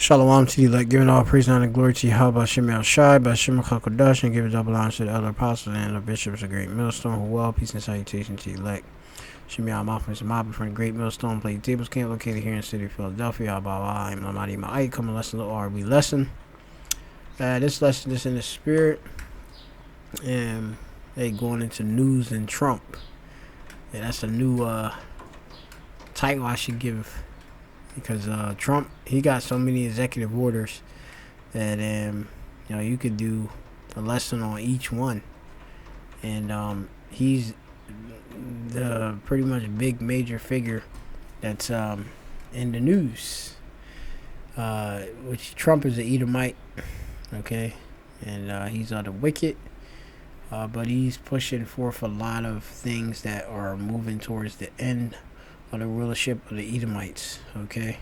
Shalom to you, like giving all praise and honor and glory to you. How about Shemel Shai, by Shemel Kakodash, and give double honor to the other apostles and the bishops of Great Millstone, who well, peace and salutation to you, elect. Shemel Mafis Mob from Great Millstone, Play Tables Camp, located here in the city of Philadelphia. How about I'm Lamadi Ma'ai, come and lesson the RB lesson. This lesson is in the spirit, and they going into news and Trump. Yeah, that's a new title I should give. Because Trump, he got so many executive orders that you could do a lesson on each one, and he's the pretty much big major figure that's in the news. Which Trump is an Edomite, okay, and he's the wicked, but he's pushing forth a lot of things that are moving towards the end of the rulership of the Edomites. Okay,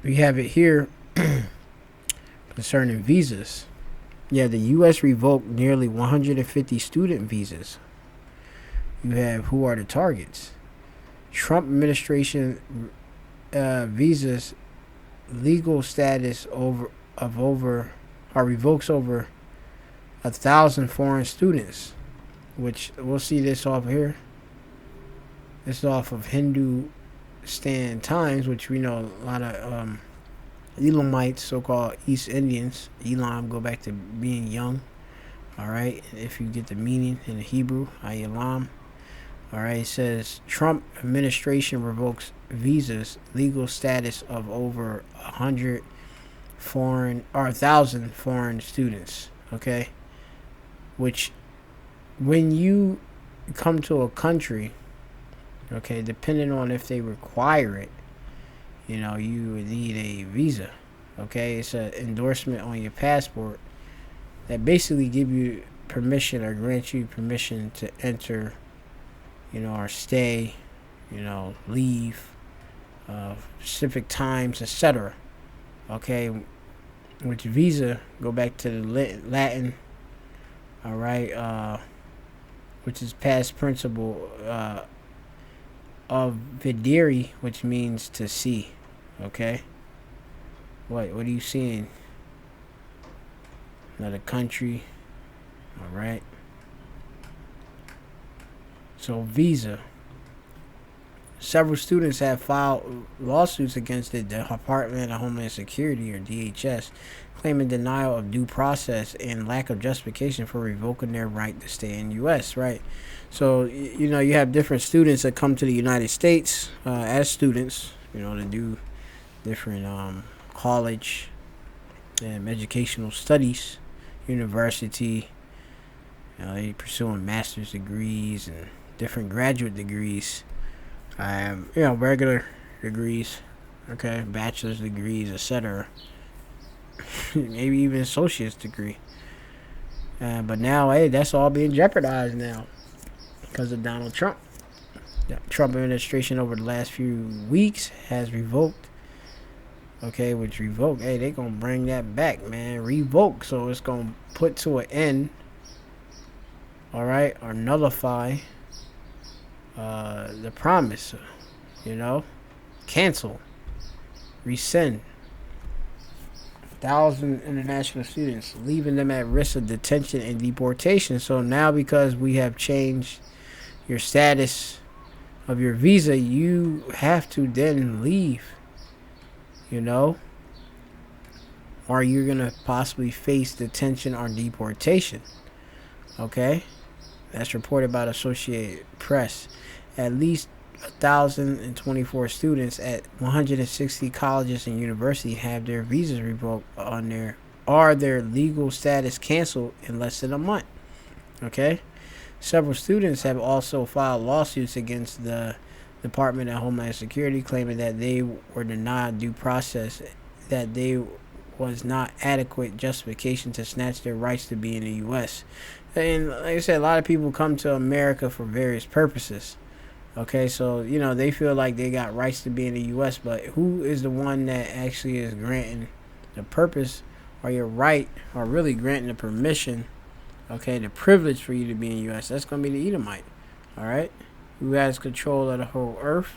we have it here concerning visas. Yeah, the U.S. revoked nearly 150 student visas. You have who are the targets? Trump administration visas legal status revokes over 1,000 foreign students, which we'll see this off here. This is off of Hindustan Times, which we know a lot of Elamites, so-called East Indians. Elam go back to being young. All right, if you get the meaning in the Hebrew, Elam. All right, it says Trump administration revokes visas legal status of over 1,000 foreign students. Okay, which when you come to a country, okay, depending on if they require it, you would need a visa. Okay, it's an endorsement on your passport that basically give you permission or grant you permission to enter, or stay, leave, specific times, etc. Okay, which visa go back to the Latin, all right, which is past principle of videre, which means to see. Okay, what are you seeing? Another country. All right, so visa. Several students have filed lawsuits against the Department of Homeland Security, or DHS, claiming denial of due process and lack of justification for revoking their right to stay in U.S. Right. So, you have different students that come to the United States as students, to do different college and educational studies, university. They pursuing master's degrees and different graduate degrees. Regular degrees, okay, bachelor's degrees, etc. Maybe even associate's degree. But now, that's all being jeopardized now because of Donald Trump. The Trump administration over the last few weeks has revoked. Okay, which revoke, they gonna bring that back, man. Revoke, so it's gonna put to an end, all right, or nullify the promise, cancel, rescind 1,000 international students, leaving them at risk of detention and deportation. So now, because we have changed your status of your visa, you have to then leave, or you're gonna possibly face detention or deportation. Okay, that's reported by the Associated Press. At least 1,024 students at 160 colleges and universities have their visas revoked or their legal status canceled in less than a month. Okay, several students have also filed lawsuits against the Department of Homeland Security, claiming that they were denied due process, that they was not adequate justification to snatch their rights to be in the U.S. And like I said, a lot of people come to America for various purposes. Okay, so, they feel like they got rights to be in the U.S., but who is the one that actually is granting the purpose or your right, or really granting the permission, okay, the privilege for you to be in the U.S.? That's going to be the Edomite, all right, who has control of the whole earth,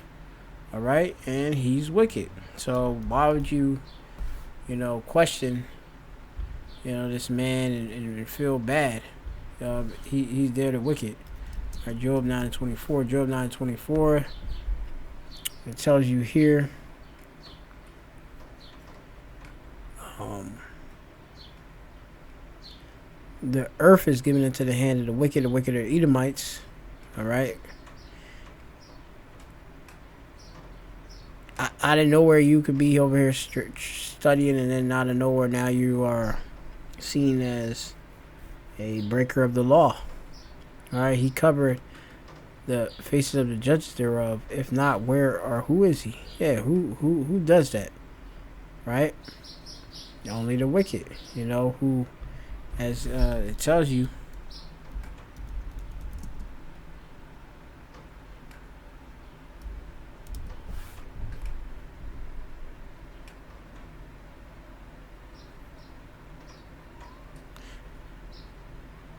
all right, and he's wicked. So why would you, question, this man and feel bad? He's there to wicked. All right, Job 9:24. Job 9:24. It tells you here. The earth is given into the hand of the wicked are Edomites. All right. Out of nowhere, you could be over here studying, and then out of nowhere, now you are seen as a breaker of the law. All right. He covered the faces of the judges thereof. If not, where or who is he? Yeah, who does that? Right? Only the wicked. Who, as it tells you.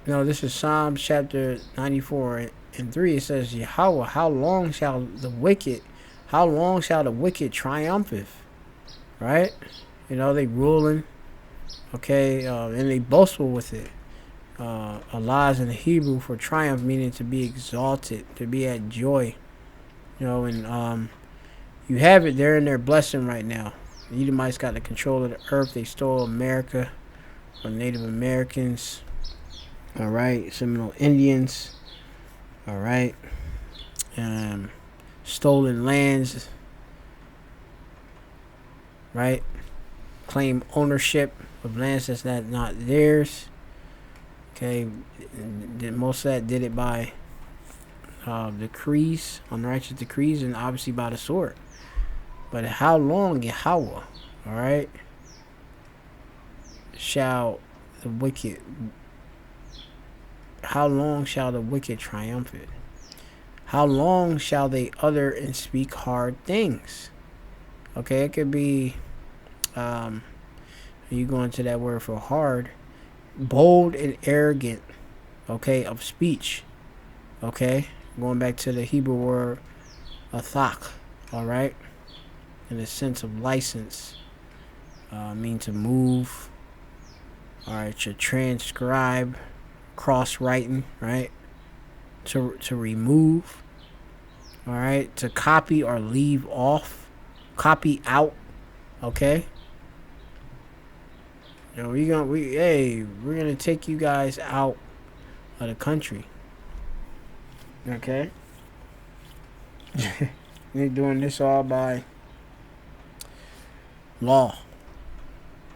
No, this is Psalms chapter 94 and 3. It says, Yahweh, how long shall the wicked triumpheth? Right? They ruling. Okay, and they boastful with it. Allah's in the Hebrew for triumph, meaning to be exalted, to be at joy. And you have it, they're in their blessing right now. The Edomites got the control of the earth. They stole America from Native Americans. All right, Seminole Indians. All right, stolen lands. Right, claim ownership of lands that's not theirs. Okay, most of that did it by decrees, unrighteous decrees, and obviously by the sword. But how long, Yahweh, all right, shall the wicked? How long shall the wicked triumph it? How long shall they utter and speak hard things? Okay, it could be, you go into that word for hard, bold and arrogant, okay, of speech. Okay, going back to the Hebrew word athak, all right, in the sense of license, mean to move, all right, to transcribe, cross writing, right, to remove, all right, to copy or leave off, copy out, okay. We're gonna take you guys out of the country, okay. They're doing this all by law,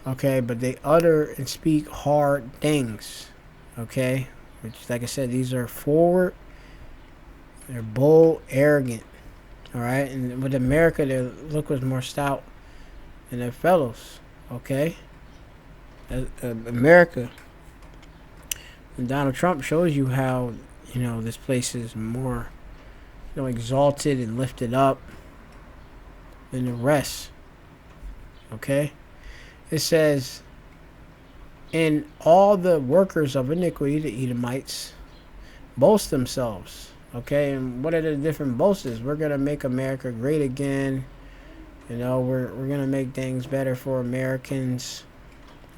okay, but they utter and speak hard things, okay, which, like I said, these are forward, they're bold, arrogant, all right, and with America, their look was more stout than their fellows, okay. America, and Donald Trump shows you how this place is more exalted and lifted up than the rest. Okay, it says, and all the workers of iniquity, the Edomites, boast themselves. Okay, and what are the different boasts? We're gonna make America great again. We're gonna make things better for Americans.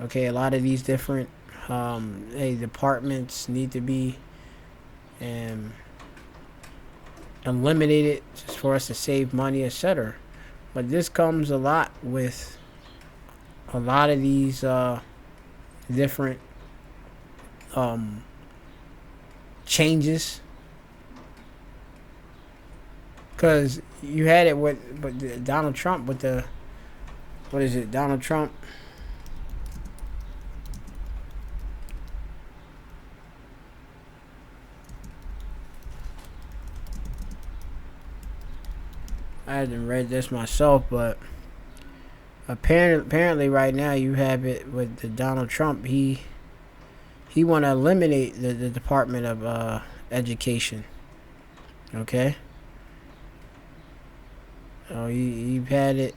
Okay, a lot of these different departments need to be eliminated just for us to save money, etc. But this comes a lot with a lot of these different changes, because you had it with Donald Trump with the Donald Trump. I hadn't read this myself, but apparently right now you have it with the Donald Trump. He want to eliminate the Department of Education. Okay. You've had it,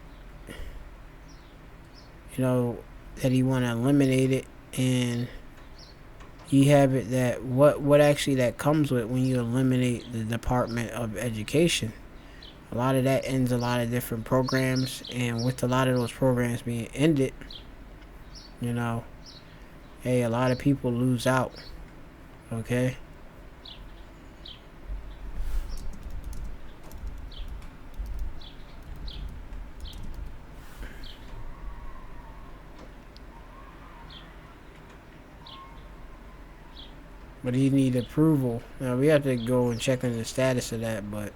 that he want to eliminate it, and you have it that what actually that comes with when you eliminate the Department of Education. A lot of that ends a lot of different programs, and with a lot of those programs being ended, you know, hey, a lot of people lose out. Okay. But he need approval. Now we have to go and check on the status of that, but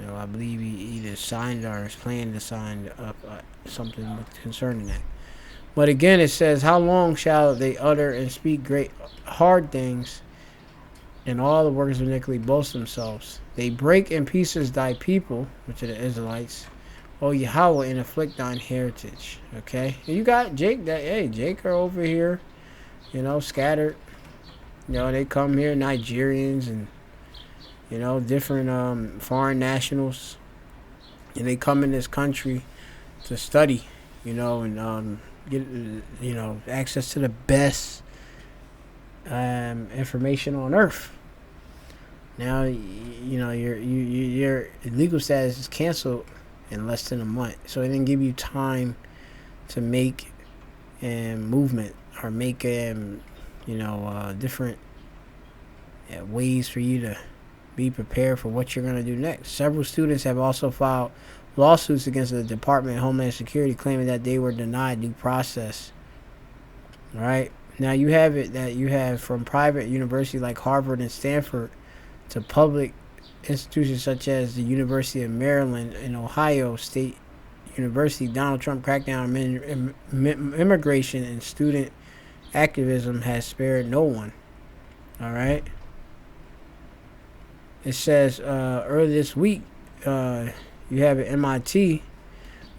I believe he either signed or is planning to sign up something concerning that. But again, it says, "How long shall they utter and speak great hard things, and all the workers of iniquity boast themselves? They break in pieces thy people," which are the Israelites, "O Yahweh, and afflict thine heritage." Okay, and you got Jake. Jake are over here, scattered. They come here, Nigerians and different foreign nationals, and they come in this country to study, and get access to the best information on earth. Now your legal status is canceled in less than a month, so it didn't give you time to make movement or make different ways for you to be prepared for what you're going to do next. Several students have also filed lawsuits against the Department of Homeland Security, claiming that they were denied due process. All right. Now you have it that you have from private universities like Harvard and Stanford to public institutions such as the University of Maryland and Ohio State University. Donald Trump crackdown on immigration and student activism has spared no one. All right. It says earlier this week, you have at MIT,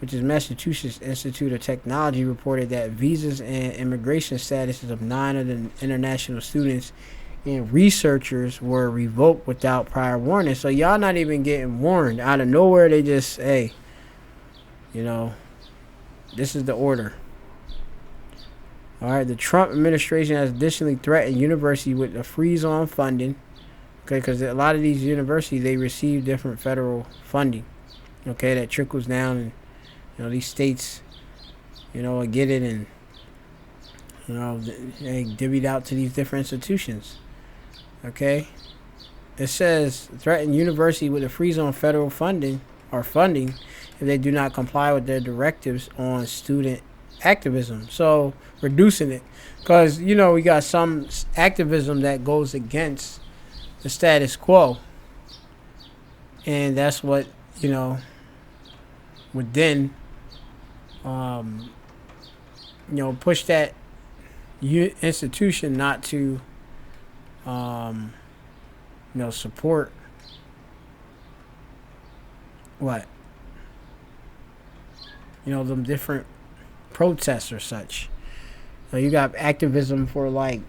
which is Massachusetts Institute of Technology, reported that visas and immigration statuses of 9 of the international students and researchers were revoked without prior warning. So y'all not even getting warned. Out of nowhere, they just, hey, this is the order. All right, the Trump administration has additionally threatened universities with a freeze on funding. Okay, because a lot of these universities, they receive different federal funding. Okay, that trickles down, and these states, get it, and they divvied out to these different institutions. Okay, it says threaten university with a freeze on federal funding if they do not comply with their directives on student activism. So reducing it, because we got some activism that goes against the status quo, and that's what would then push that institution not to support what them different protests or such. So you got activism for the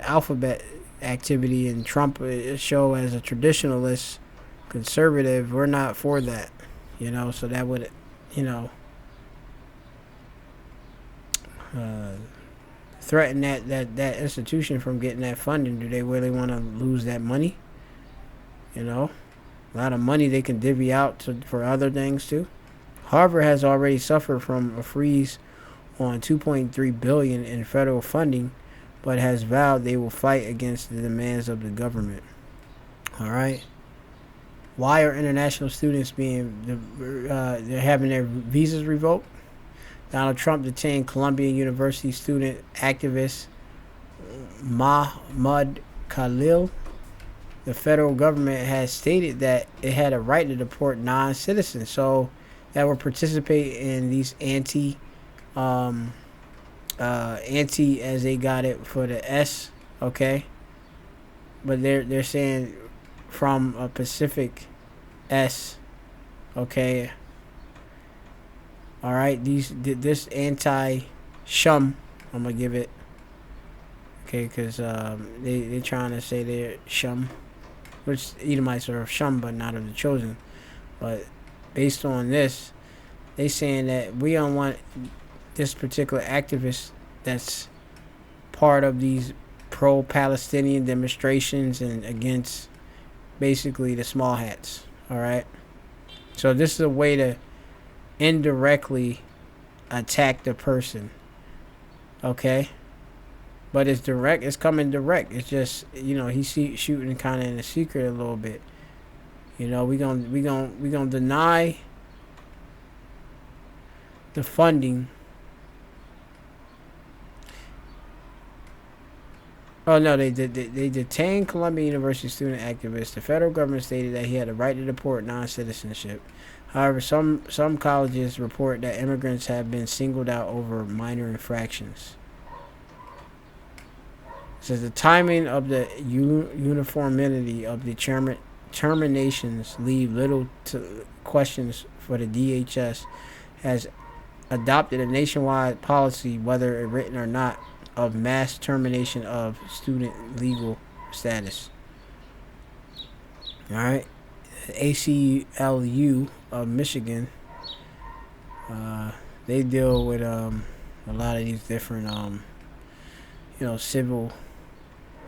alphabet activity, and Trump show as a traditionalist conservative. We're not for that, so that would threaten that institution from getting that funding. Do they really want to lose that money? A lot of money they can divvy out for other things too. Harvard has already suffered from a freeze on $2.3 billion in federal funding, but has vowed they will fight against the demands of the government. All right. Why are international students they're having their visas revoked? Donald Trump detained Columbia University student activist Mahmoud Khalil. The federal government has stated that it had a right to deport non-citizens, so that will participate in these anti as they got it for the S, okay, but they're saying from a Pacific S, okay. All right, this anti-shum, I'm gonna give it, okay, because they trying to say they're shum, which Edomites are of shum but not of the chosen. But based on this, they saying that we don't want this particular activist that's part of these pro-Palestinian demonstrations and against basically the small hats. All right. So this is a way to indirectly attack the person. Okay. But it's direct. It's coming direct. It's just, he's shooting kind of in the secret a little bit. We gonna deny the funding. Oh no, they detained Columbia University student activist. The federal government stated that he had a right to deport non-citizenship. However, some colleges report that immigrants have been singled out over minor infractions. It says the timing of the uniformity of the terminations leave little to questions for the DHS has adopted a nationwide policy, whether written or not, of mass termination of student legal status. All right, ACLU of Michigan, they deal with a lot of these different civil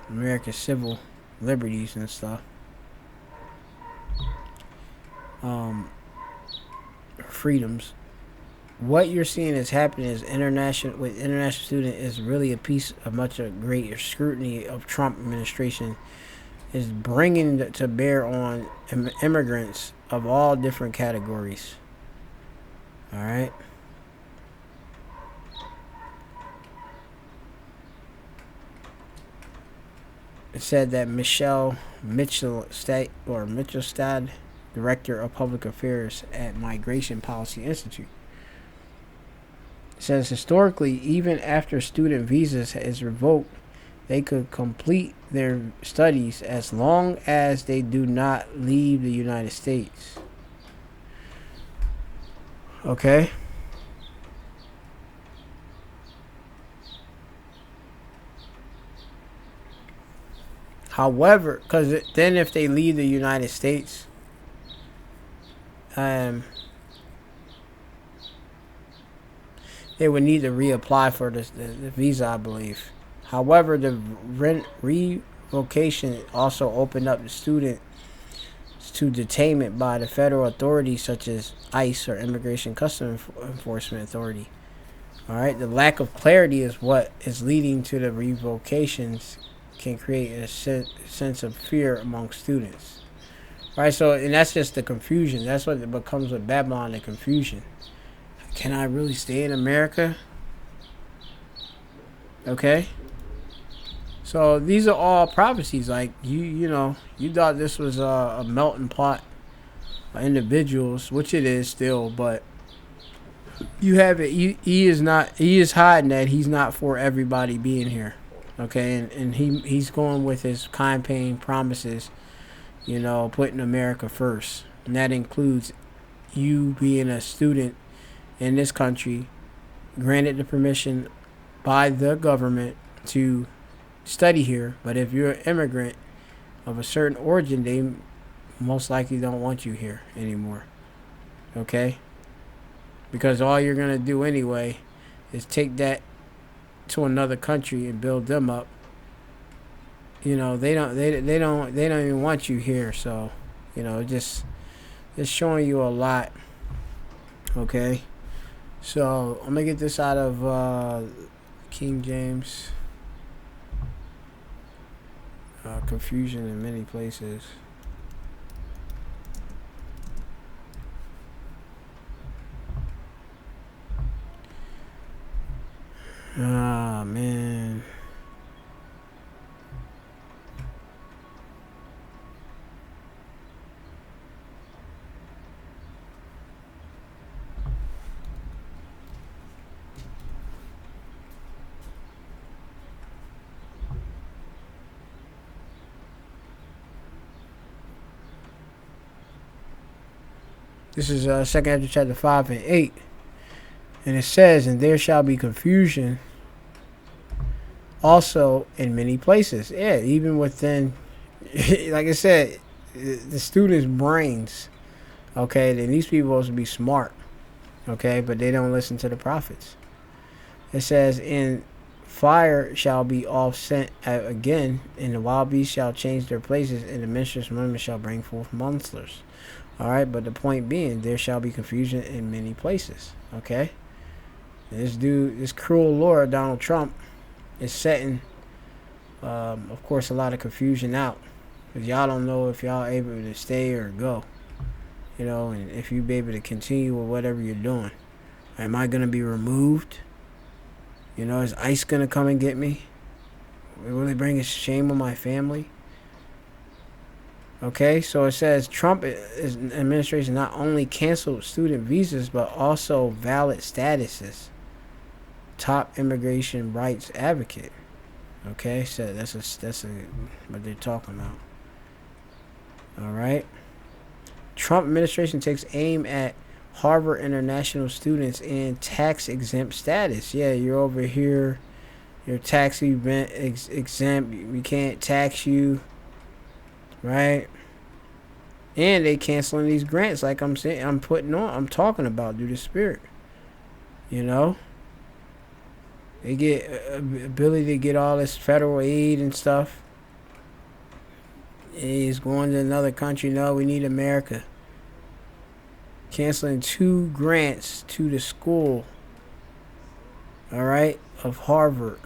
American civil liberties and stuff. Freedoms. What you're seeing is happening is international student is really a piece of much of greater scrutiny of Trump administration is bringing to bear on immigrants of all different categories. All right. It said that Mitchellstad, Director of Public Affairs at Migration Policy Institute, says historically, even after student visas is revoked, they could complete their studies as long as they do not leave the United States. Okay. However, because then if they leave the United States, they would need to reapply for the visa, I believe. However, the revocation also opened up the student to detainment by the federal authorities such as ICE or Immigration Customs Enforcement Authority. All right, the lack of clarity is what is leading to the revocations can create a sense of fear among students. All right, so and that's just the confusion. That's what it becomes with Babylon, the confusion. Can I really stay in America? Okay. So these are all prophecies. Like you thought this was a melting pot of individuals, which it is still, but you have it. He is not. He is hiding that he's not for everybody being here. Okay, and he's going with his campaign promises. Putting America first, and that includes you being a student in this country, granted the permission by the government to study here. But if you're an immigrant of a certain origin, they most likely don't want you here anymore. Okay? Because all you're gonna do anyway is take that to another country and build them up. They don't even want you here. So, just it's showing you a lot. Okay? So I'm gonna get this out of King James. Confusion in many places. Ah, man. This is 2nd Ezra chapter 5 and 8. And it says, and there shall be confusion also in many places. Yeah, even within, like I said, the students' brains. Okay, then these people are supposed to be smart. Okay, but they don't listen to the prophets. It says, and fire shall be off sent again, and the wild beasts shall change their places, and the menstruous women shall bring forth monsters. All right, but the point being, there shall be confusion in many places. Okay, this cruel Lord Donald Trump is setting, of course, a lot of confusion out, because y'all don't know if y'all able to stay or go. And if you be able to continue with whatever you're doing. Am I gonna be removed? Is ICE gonna come and get me? Will it bring a shame on my family? Okay, so it says Trump administration not only canceled student visas but also valid statuses. Top immigration rights advocate. Okay, so that's what they're talking about. All right. Trump administration takes aim at Harvard international students in tax exempt status. Yeah, you're over here. You're tax exempt. We can't tax you, right? And they canceling these grants, like I'm saying. I'm talking about through the Spirit. They get ability to get all this federal aid and stuff. He's going to another country. No, we need America. Canceling 2 grants to the school, all right, of Harvard.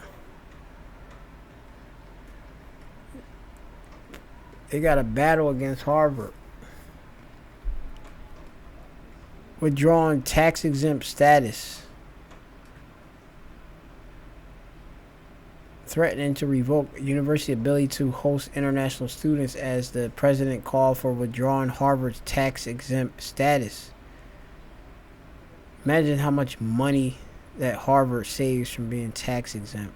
They got a battle against Harvard. Withdrawing tax exempt status. Threatening to revoke university ability to host international students as the president called for withdrawing Harvard's tax exempt status. Imagine how much money that Harvard saves from being tax exempt.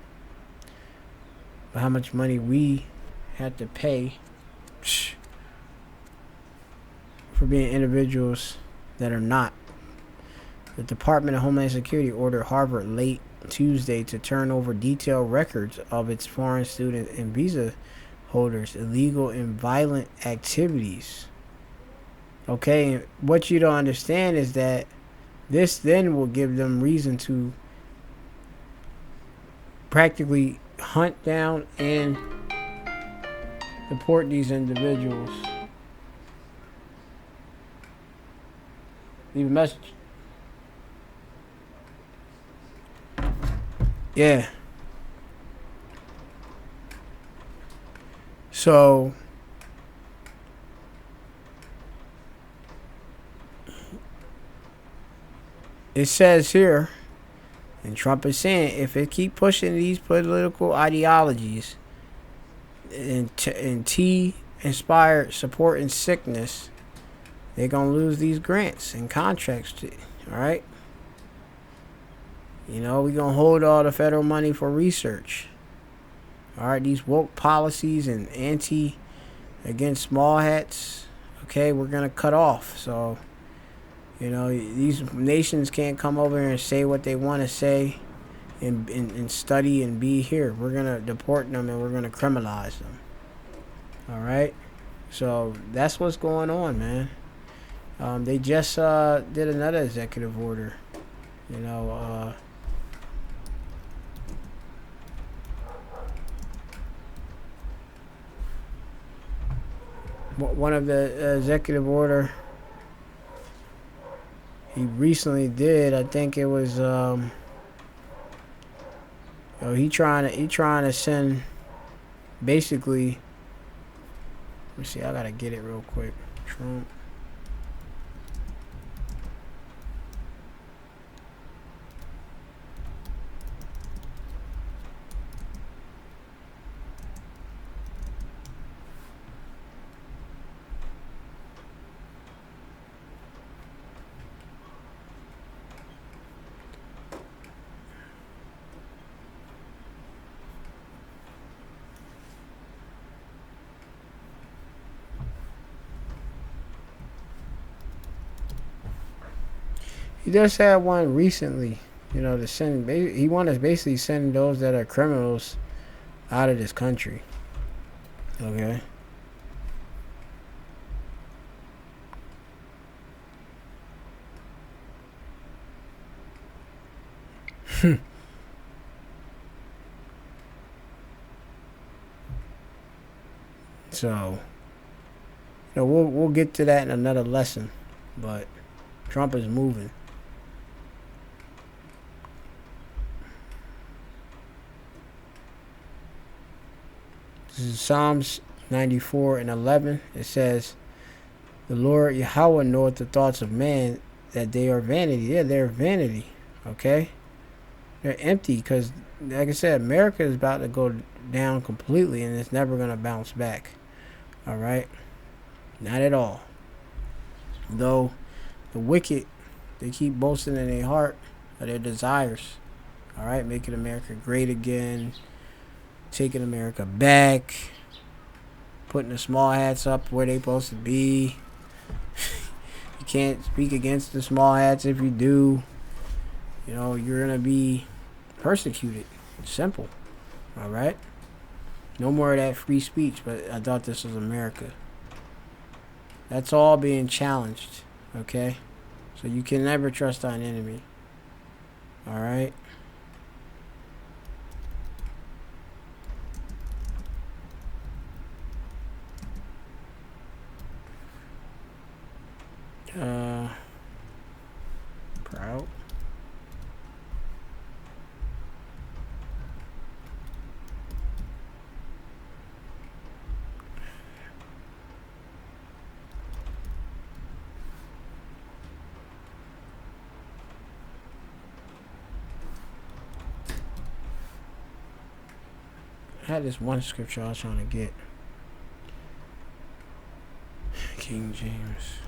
But how much money we have to pay for being individuals that are not. The Department of Homeland Security ordered Harvard late Tuesday to turn over detailed records of its foreign student and visa holders' illegal and violent activities. Okay, what you don't understand is that this then will give them reason to practically hunt down and deport these individuals. Leave a message. Yeah. So it says here, and Trump is saying, if it keep pushing these political ideologies and T-inspired support in sickness, they're going to lose these grants and contracts. All right? We're going to hold all the federal money for research. All right? These woke policies and against small hats, okay, we're going to cut off. So, these nations can't come over here and say what they want to say and study and be here. We're going to deport them and we're going to criminalize them. All right? So that's what's going on, man. They just did another executive order. One of the executive order he recently did, I think it was he trying to send, basically, let me see, I gotta get it real quick. Trump. He just had one recently, to send. He wanted to basically send those that are criminals out of this country. Okay. So, No, we'll get to that in another lesson. But Trump is moving. This is Psalms 94:11. It says, "The Lord Yahweh knoweth the thoughts of man, that they are vanity." Yeah, they're vanity. Okay, they're empty because, like I said, America is about to go down completely, and it's never gonna bounce back. All right, not at all. Though the wicked, they keep boasting in their heart of their desires. All right, making America great again, taking America back, putting the small hats up where they supposed to be. You can't speak against the small hats. If you do, you know, you're gonna be persecuted. Simple. All right, no more of that free speech. But I thought this was America. That's all being challenged. Okay, so you can never trust an enemy. All right. Proud. I had this one scripture I was trying to get. King James.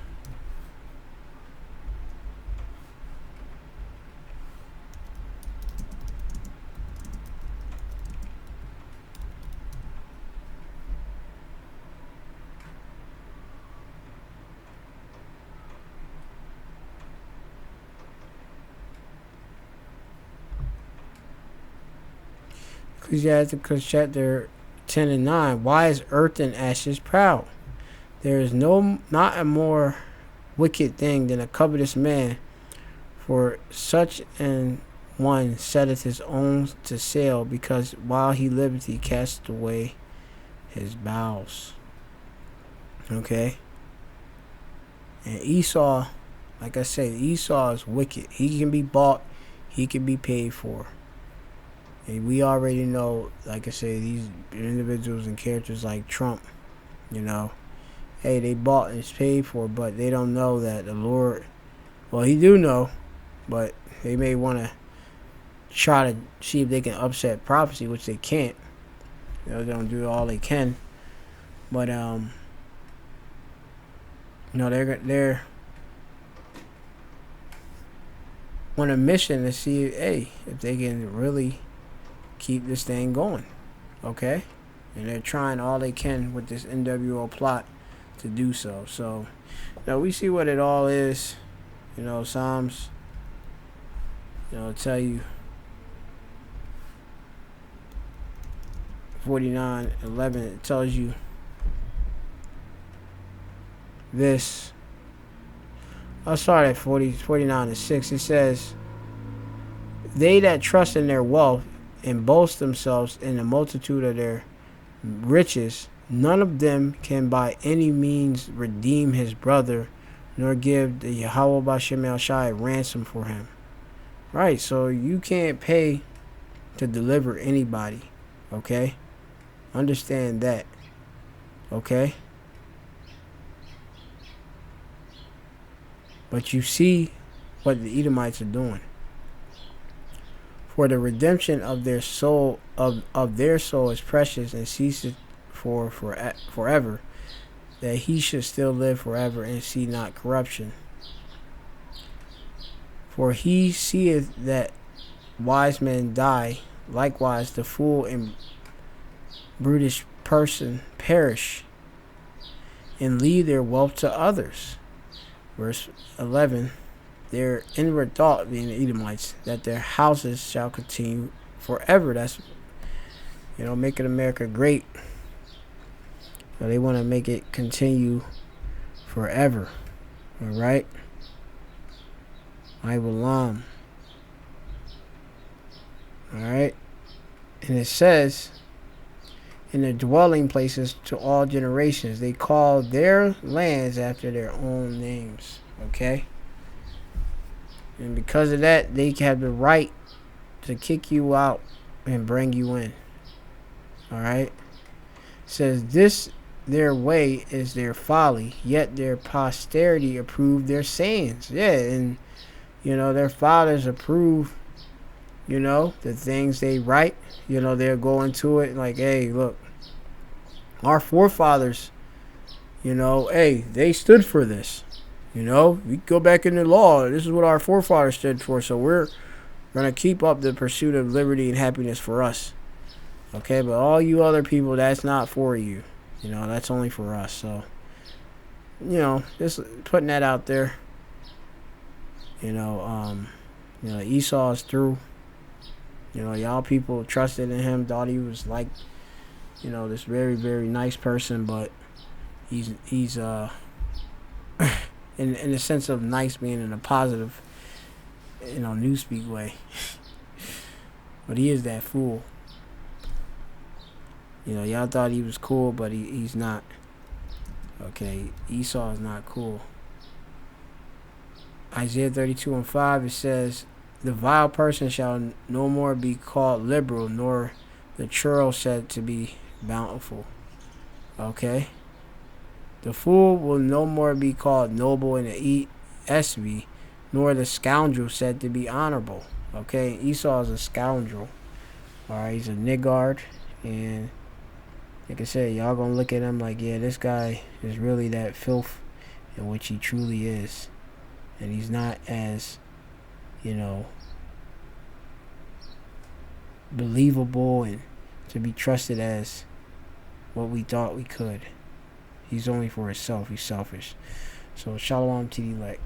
Ecclesiasticus chapter 10 and 9. Why is earth and ashes proud? There is not a more wicked thing than a covetous man, for such an one setteth his own to sale, because while he liveth he casteth away his bowels. Okay? And Esau, like I said, Esau is wicked. He can be bought, he can be paid for. And we already know, like I say, these individuals and characters like Trump, you know, hey, they bought and it's paid for, but they don't know that the Lord, well, he do know, but they may want to try to see if they can upset prophecy, which they can't. You know, they don't do all they can. But, you know, they're on a mission to see, hey, if they can really keep this thing going. Okay? And they're trying all they can with this NWO plot to do so. So, you know, we see what it all is. You know, Psalms, you know, tell you 49:11, it tells you this. I'll start at 49:6. It says, "They that trust in their wealth and boast themselves in the multitude of their riches, none of them can by any means redeem his brother, nor give the Yahweh Bashem El Shai ransom for him." Right, so you can't pay to deliver anybody. Okay? Understand that. Okay? But you see what the Edomites are doing. For the redemption of their soul of their soul is precious, and ceaseth forever, that he should still live forever and see not corruption. For he seeth that wise men die, likewise the fool and brutish person perish, and leave their wealth to others. Verse 11. Their inward thought, being the Edomites, that their houses shall continue forever. That's, you know, making America great. So they want to make it continue forever. All right? I will All right? And it says, and their dwelling places to all generations. They call their lands after their own names. Okay? And because of that, they have the right to kick you out and bring you in. Alright? Says this their way is their folly, yet their posterity approve their sayings. Yeah, and their fathers approve, the things they write. They'll go into it like, hey, look, our forefathers, hey, they stood for this. We go back in the law. This is what our forefathers stood for. So we're going to keep up the pursuit of liberty and happiness for us. Okay, but all you other people, that's not for you. That's only for us. So, just putting that out there. Esau is through. Y'all people trusted in him, thought he was like, this very, very nice person, but he's in the sense of nice being in a positive, newspeak way. But he is that fool. Y'all thought he was cool, but he's not. Okay, Esau is not cool. Isaiah 32:5, it says, the vile person shall no more be called liberal, nor the churl said to be bountiful. Okay? The fool will no more be called noble in the ESV, nor the scoundrel said to be honorable. Okay? Esau is a scoundrel. Alright, he's a niggard, and like I said, y'all gonna look at him like, yeah, this guy is really that filth in which he truly is. And he's not as, believable and to be trusted as what we thought we could. He's only for himself. He's selfish. So, shalom to the elect.